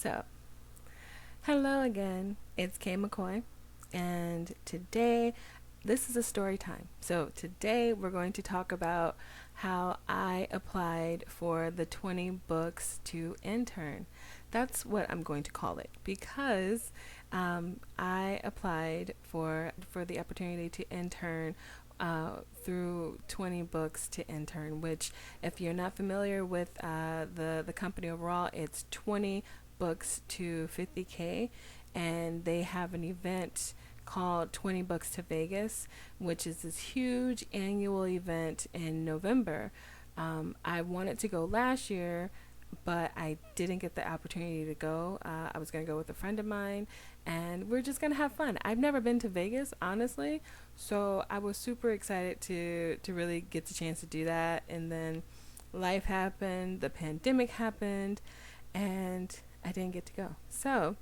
So, hello again. It's Kay McCoy, and today this is a story time. So, today we're going to talk about how I applied for the 20 books to intern. That's what I'm going to call it because I applied for the opportunity to intern through 20 books to intern, which, if you're not familiar with the company overall, it's 20 books to 50K, and they have an event called 20 Books to Vegas, which is this huge annual event in November. I wanted to go last year, but I didn't get the opportunity to go. I was going to go with a friend of mine, and we're just going to have fun. I've never been to Vegas, honestly, so I was super excited to really get the chance to do that. And then life happened, the pandemic happened, and I didn't get to go. So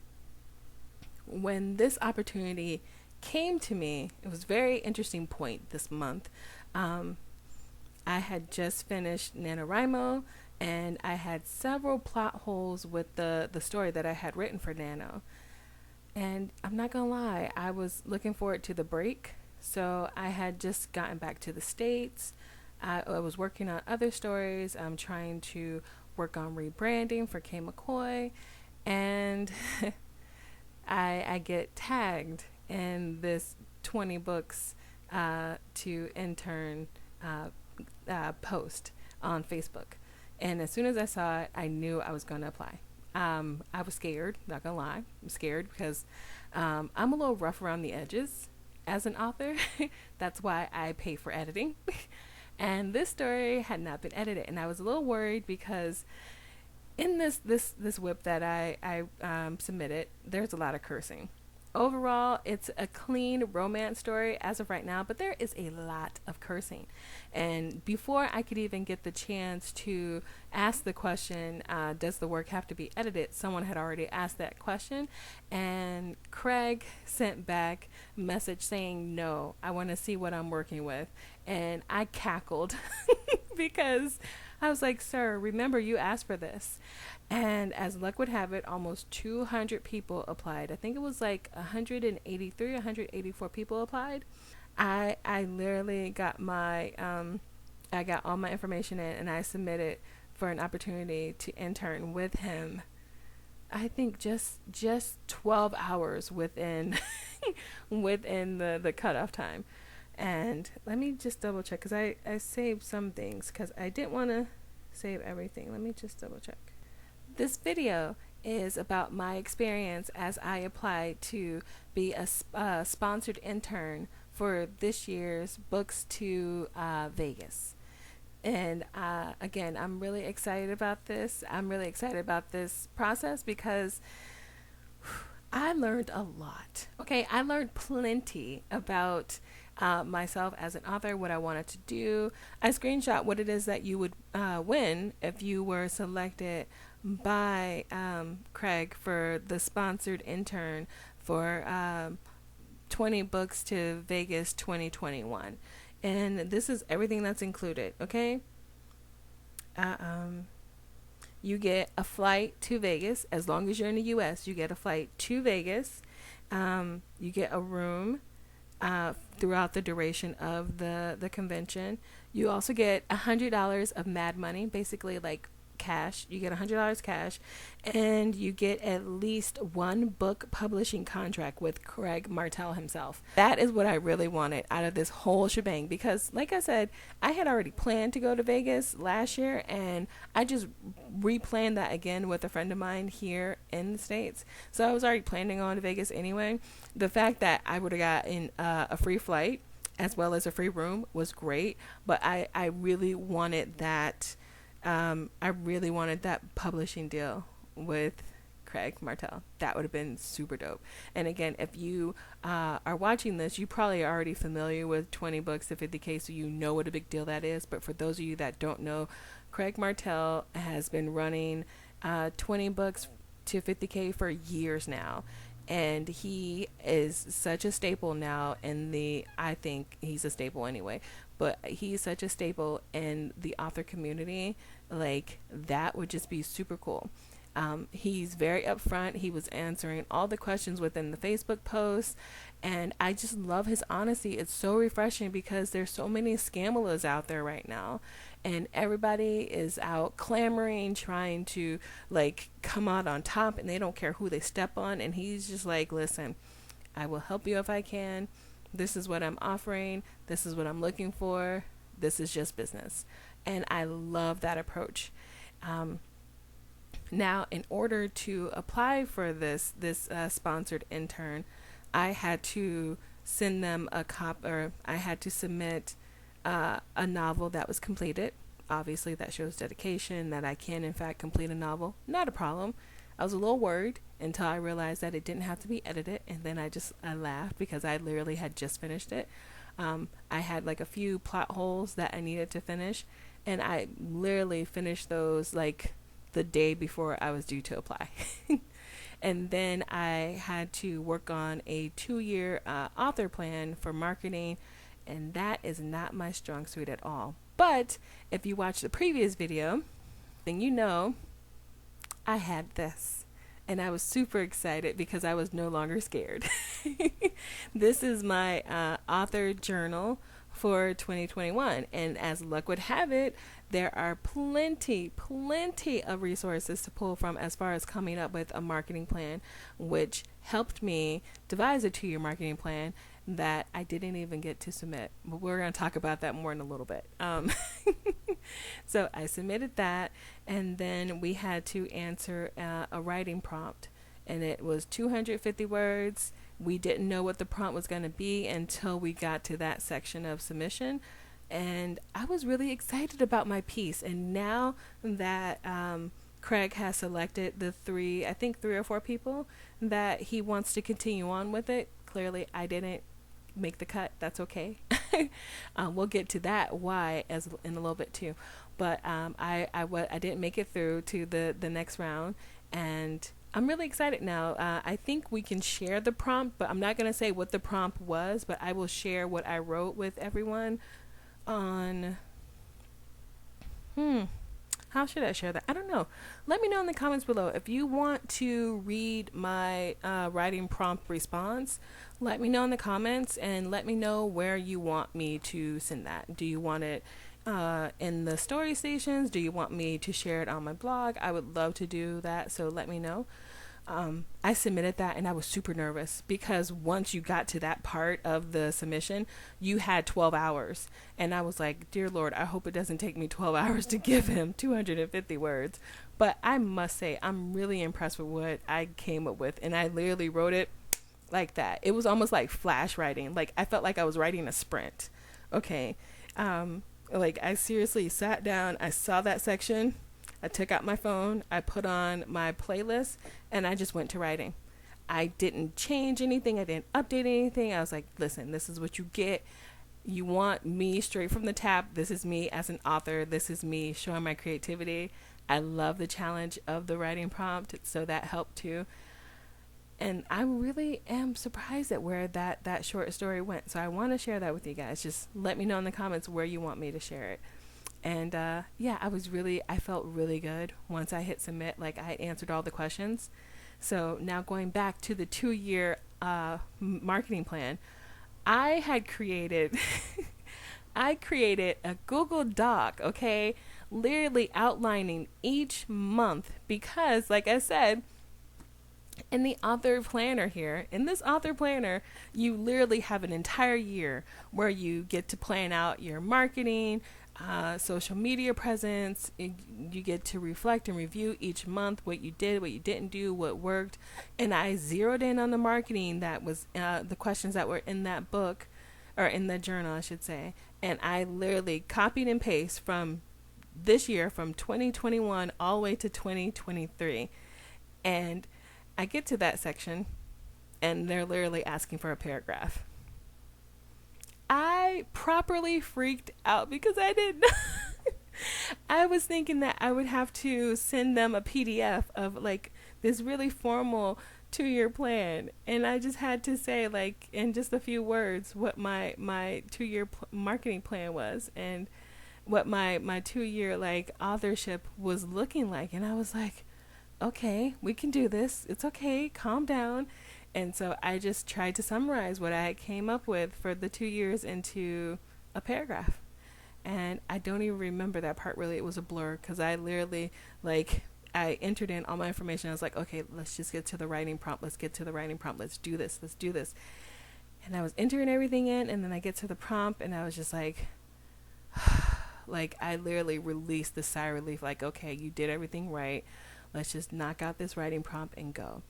when this opportunity came to me, it was a very interesting point this month. Um, I had just finished NaNoWriMo, and I had several plot holes with the story that I had written for Nano. And I'm not gonna lie, I was looking forward to the break. So I had just gotten back to the States. I was working on other stories. I'm trying to work on rebranding for Kay McCoy. And I get tagged in this 20 books to intern uh, post on Facebook. And as soon as I saw it, I knew I was going to apply. I was scared, not gonna lie. I'm scared because I'm a little rough around the edges as an author. That's why I pay for editing. And this story had not been edited, and I was a little worried because in this whip that I submitted, there's a lot of cursing. Overall, it's a clean romance story as of right now, but there is a lot of cursing. And before I could even get the chance to ask the question, does the work have to be edited? Someone had already asked that question, and Craig sent back a message saying, no, I want to see what I'm working with. And I cackled because I was like, sir, remember you asked for this. And as luck would have it, almost 200 people applied. I think it was like 183, 184 people applied. I literally got I got all my information in, and I submitted for an opportunity to intern with him. I think just 12 hours within within the cutoff time. And let me just double check because I saved some things because I didn't want to save everything. Let me just double check. This video is about my experience as I applied to be a sponsored intern for this year's Books to Vegas. And again, I'm really excited about this. I'm really excited about this process because I learned a lot. Okay, I learned plenty about myself as an author, what I wanted to do. I screenshot what it is that you would win if you were selected by Craig for the sponsored intern for 20 Books to Vegas 2021. And this is everything that's included, okay? Uh, um, you get a flight to Vegas. As long as you're in the US, you get a flight to Vegas. You get a room throughout the duration of the convention. You also get $100 of mad money, basically like cash. You get $100 cash, and you get at least one book publishing contract with Craig Martelle himself. That is what I really wanted out of this whole shebang because, like I said, I had already planned to go to Vegas last year, and I just replanned that again with a friend of mine here in the States. So I was already planning on to Vegas anyway. The fact that I would have gotten a free flight as well as a free room was great, but I really wanted that. I really wanted that publishing deal with Craig Martelle. That would have been super dope. And again, if you are watching this, you probably are already familiar with 20 books to 50K, so you know what a big deal that is. But for those of you that don't know, Craig Martelle has been running 20 books to 50K for years now. And he is such a staple now I think he's a staple anyway, but he's such a staple in the author community. Like, that would just be super cool. He's very upfront. He was answering all the questions within the Facebook post, and I just love his honesty. It's so refreshing because there's so many scammers out there right now, and everybody is out clamoring, trying to like come out on top, and they don't care who they step on. And he's just like, listen, I will help you if I can. This is what I'm offering. This is what I'm looking for. This is just business. And I love that approach. Now, in order to apply for this sponsored intern, I had to send them I had to submit a novel that was completed. Obviously, that shows dedication, that I can, in fact, complete a novel. Not a problem. I was a little worried until I realized that it didn't have to be edited, and then I laughed because I literally had just finished it. I had like a few plot holes that I needed to finish, and I literally finished those like the day before I was due to apply. And then I had to work on a 2-year author plan for marketing, and that is not my strong suit at all. But if you watch the previous video, then you know I had this. And I was super excited because I was no longer scared. This is my author journal for 2021. And as luck would have it, there are plenty of resources to pull from as far as coming up with a marketing plan, which helped me devise a 2-year marketing plan that I didn't even get to submit. But we're going to talk about that more in a little bit. So I submitted that, and then we had to answer a writing prompt, and it was 250 words. We didn't know what the prompt was going to be until we got to that section of submission, and I was really excited about my piece. And now that Craig has selected the 3 or 4 people that he wants to continue on with it, clearly I didn't make the cut. That's okay. We'll get to that why in a little bit too. But I didn't make it through to the next round, and I'm really excited now. I think we can share the prompt, but I'm not going to say what the prompt was, but I will share what I wrote with everyone on how should I share that? I don't know. Let me know in the comments below. If you want to read my writing prompt response, let me know in the comments, and let me know where you want me to send that. Do you want it in the story stations? Do you want me to share it on my blog? I would love to do that, so let me know. I submitted that, and I was super nervous because once you got to that part of the submission, you had 12 hours. And I was like, dear Lord, I hope it doesn't take me 12 hours to give him 250 words. But I must say, I'm really impressed with what I came up with. And I literally wrote it like that. It was almost like flash writing. Like I felt like I was writing a sprint. Okay. Like I seriously sat down, I saw that section, I took out my phone, I put on my playlist, and I just went to writing. I didn't change anything. I didn't update anything. I was like, listen, this is what you get. You want me straight from the tap. This is me as an author. This is me showing my creativity. I love the challenge of the writing prompt, so that helped too. And I really am surprised at where that short story went. So I want to share that with you guys. Just let me know in the comments where you want me to share it. And yeah, I felt really good once I hit submit. Like I had answered all the questions. So now going back to the 2-year marketing plan, I had created a Google Doc, okay, literally outlining each month, because like I said, in this author planner, you literally have an entire year where you get to plan out your marketing, social media presence. You get to reflect and review each month what you did, what you didn't do, what worked. And I zeroed in on the marketing that was the questions that were in that book, or in the journal, I should say. And I literally copied and pasted from this year, from 2021 all the way to 2023. And I get to that section, and they're literally asking for a paragraph. I properly freaked out because I didn't know. I was thinking that I would have to send them a PDF of like this really formal 2-year plan, and I just had to say, like, in just a few words, what my 2-year marketing plan was, and what my 2-year like authorship was looking like. And I was like, okay, we can do this. It's okay. Calm down. And so I just tried to summarize what I came up with for the 2 years into a paragraph. And I don't even remember that part really. It was a blur because I literally, like, I entered in all my information. I was like, okay, let's just get to the writing prompt. Let's get to the writing prompt. Let's do this. Let's do this. And I was entering everything in, and then I get to the prompt, and I was just like, like, I literally released the sigh of relief, like, okay, you did everything right. Let's just knock out this writing prompt and go.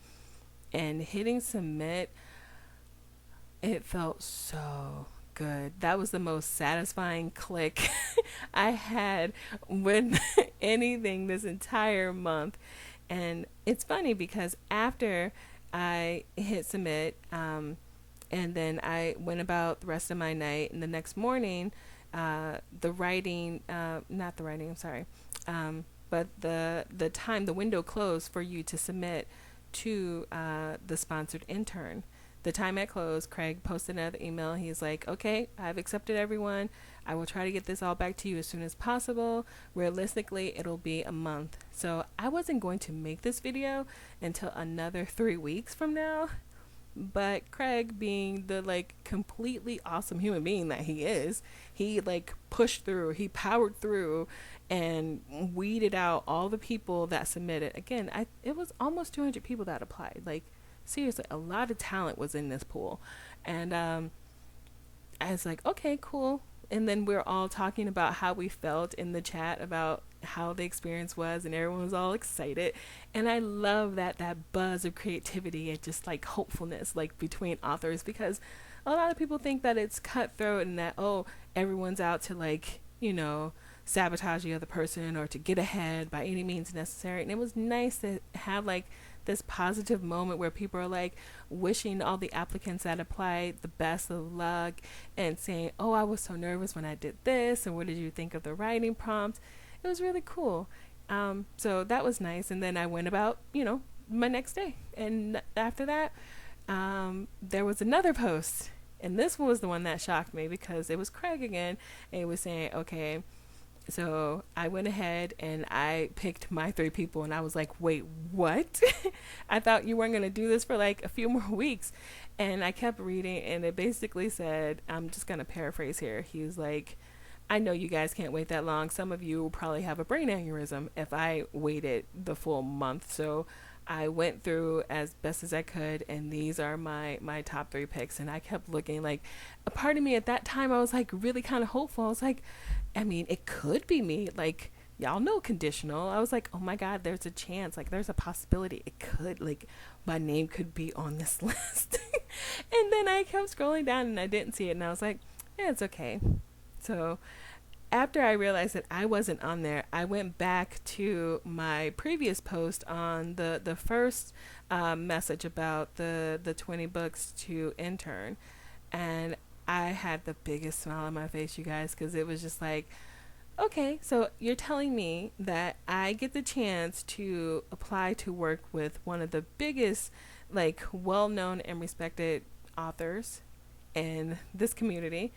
And hitting submit, it felt so good. That was the most satisfying click I had with anything this entire month. And it's funny because after I hit submit, and then I went about the rest of my night, and the next morning, the writing, not the writing, I'm sorry, but the time, the window closed for you to submit to the sponsored intern. The time had closed. Craig posted another email. He's like, okay, I've accepted everyone. I will try to get this all back to you as soon as possible. Realistically, it'll be a month. So I wasn't going to make this video until another 3 weeks from now. But Craig, being the like completely awesome human being that he is, he like pushed through, he powered through and weeded out all the people that submitted. Again, it was almost 200 people that applied. Like, seriously, a lot of talent was in this pool. And I was like, okay, cool. And then we're all talking about how we felt in the chat about how the experience was, and everyone was all excited. And I love that buzz of creativity and just like hopefulness, like between authors, because a lot of people think that it's cutthroat and that, oh, everyone's out to like, sabotage the other person or to get ahead by any means necessary. And it was nice to have like this positive moment where people are like wishing all the applicants that applied the best of luck and saying, oh, I was so nervous when I did this, and what did you think of the writing prompt? It was really cool. So that was nice. And then I went about, my next day. And after that, there was another post. And this was the one that shocked me because it was Craig again. And he was saying, okay, so I went ahead and I picked my 3 people, and I was like, wait, what? I thought you weren't going to do this for like a few more weeks. And I kept reading, and it basically said, I'm just going to paraphrase here. He was like, I know you guys can't wait that long. Some of you will probably have a brain aneurysm if I waited the full month. So I went through as best as I could, and these are my top 3 picks. And I kept looking, like, a part of me at that time, I was like really kind of hopeful. I was like, I mean, it could be me. Like, y'all know conditional. I was like, oh my God, there's a chance. Like, there's a possibility. It could, like, my name could be on this list. And then I kept scrolling down and I didn't see it. And I was like, yeah, it's okay. So after I realized that I wasn't on there, I went back to my previous post on the first message about the 20 books to intern. And I had the biggest smile on my face, you guys, because it was just like, okay, so you're telling me that I get the chance to apply to work with one of the biggest, like, well-known and respected authors in this community,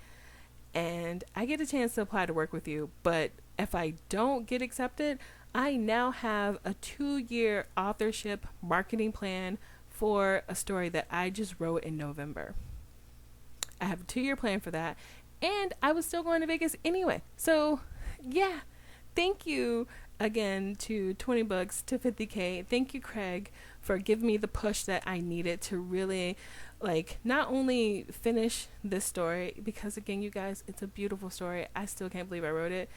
and I get a chance to apply to work with you, but if I don't get accepted, I now have a 2-year authorship marketing plan for a story that I just wrote in November. I have a 2-year plan for that, and I was still going to Vegas anyway. So yeah, thank you again to 20 books to 50K. Thank you, Craig, for giving me the push that I needed to really, like, not only finish this story, because again, you guys, it's a beautiful story. I still can't believe I wrote it.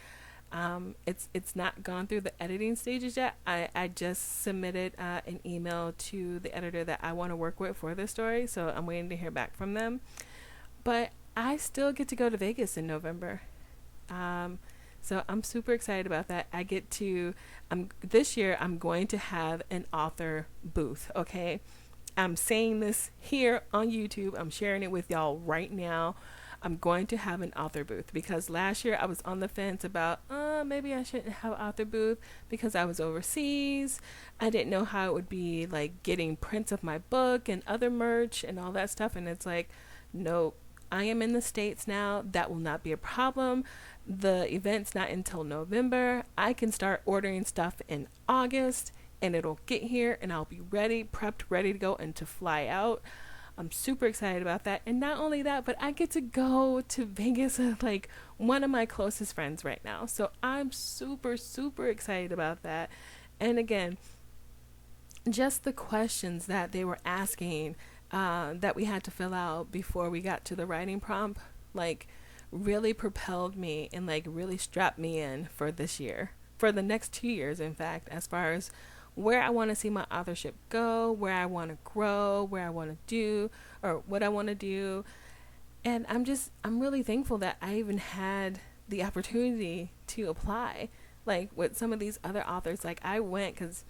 It's not gone through the editing stages yet. I just submitted an email to the editor that I want to work with for this story, so I'm waiting to hear back from them. But I still get to go to Vegas in November. So I'm super excited about that. This year I'm going to have an author booth, okay? I'm saying this here on YouTube. I'm sharing it with y'all right now. I'm going to have an author booth because last year I was on the fence about, maybe I shouldn't have an author booth because I was overseas. I didn't know how it would be like getting prints of my book and other merch and all that stuff. And it's like, nope. I am in the States now. That will not be a problem. The event's not until November. I can start ordering stuff in August. and it'll get here and I'll be ready, prepped, ready to go and to fly out. I'm super excited about that. And not only that, but I get to go to Vegas with like one of my closest friends right now. So I'm super, super excited about that. And again, just the questions that they were asking that we had to fill out before we got to the writing prompt, like really propelled me and like really strapped me in for this year, for the next 2 years, in fact, as far as where I want to see my authorship go, where I want to grow, where I want to do, or what I want to do. And I'm really thankful that I even had the opportunity to apply. Like with some of these other authors, like I went because,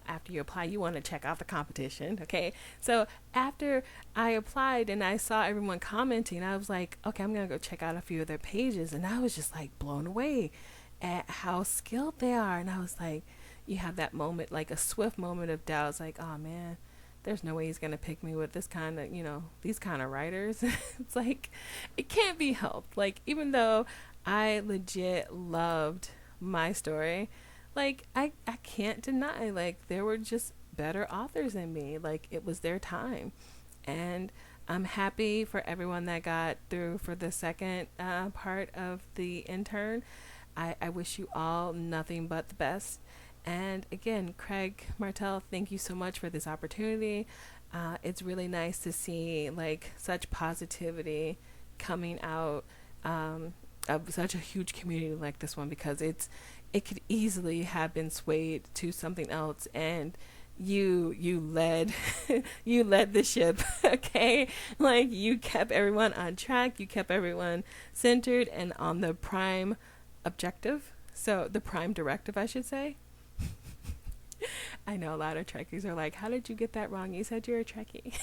after you apply, you want to check out the competition. Okay. So after I applied and I saw everyone commenting, I was like, okay, I'm going to go check out a few of their pages. And I was just like blown away at how skilled they are. And I was like, you have that moment, like a swift moment of doubt. It's like, oh man, there's no way he's going to pick me with this kind of, these kind of writers. It's like, it can't be helped. Like, even though I legit loved my story, like, I can't deny, like, there were just better authors than me. Like, it was their time. And I'm happy for everyone that got through for the second part of the intern. I wish you all nothing but the best. And again, Craig Martelle, thank you so much for this opportunity. It's really nice to see like such positivity coming out of such a huge community like this one, because it could easily have been swayed to something else, and you led you led the ship. Okay, like you kept everyone on track, you kept everyone centered and on the prime objective, so the prime directive, I should say. I know a lot of Trekkies are like, how did you get that wrong? You said you're a Trekkie.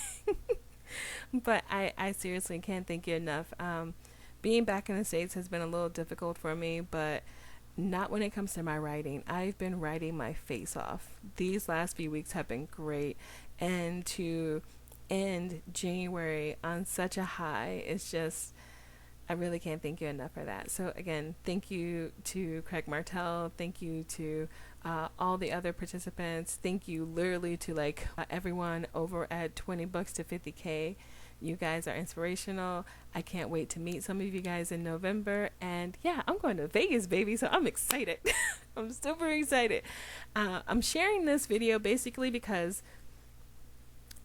But I seriously can't thank you enough. Being back in the States has been a little difficult for me, but not when it comes to my writing. I've been writing my face off. These last few weeks have been great. And to end January on such a high, it's just, I really can't thank you enough for that. So again, thank you to Craig Martelle. Thank you to all the other participants. Thank you literally to like everyone over at 20 Books to 50K. You guys are inspirational. I can't wait to meet some of you guys in November. And yeah, I'm going to Vegas, baby. So I'm excited. I'm super excited. I'm sharing this video basically because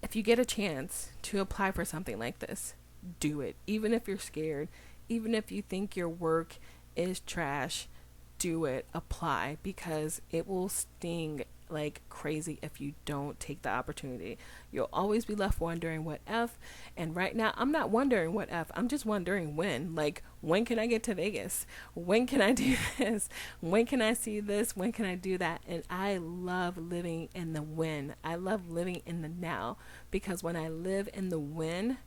if you get a chance to apply for something like this, do it. Even if you're scared, even if you think your work is trash, do it. Apply, because it will sting like crazy if you don't take the opportunity. You'll always be left wondering what if, and right now I'm not wondering what if, I'm just wondering when. Like, when can I get to Vegas? When can I do this? When can I see this? When can I do that? And I love living in the when. I love living in the now, because when I live in the when,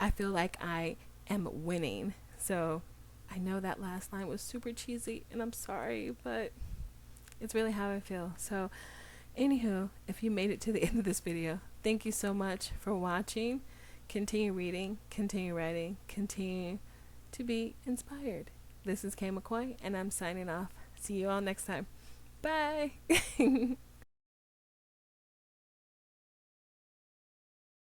I feel like I am winning. So I know that last line was super cheesy and I'm sorry, but it's really how I feel. So anywho, if you made it to the end of this video, thank you so much for watching. Continue reading, continue writing, continue to be inspired. This is Kay McCoy and I'm signing off. See you all next time. Bye.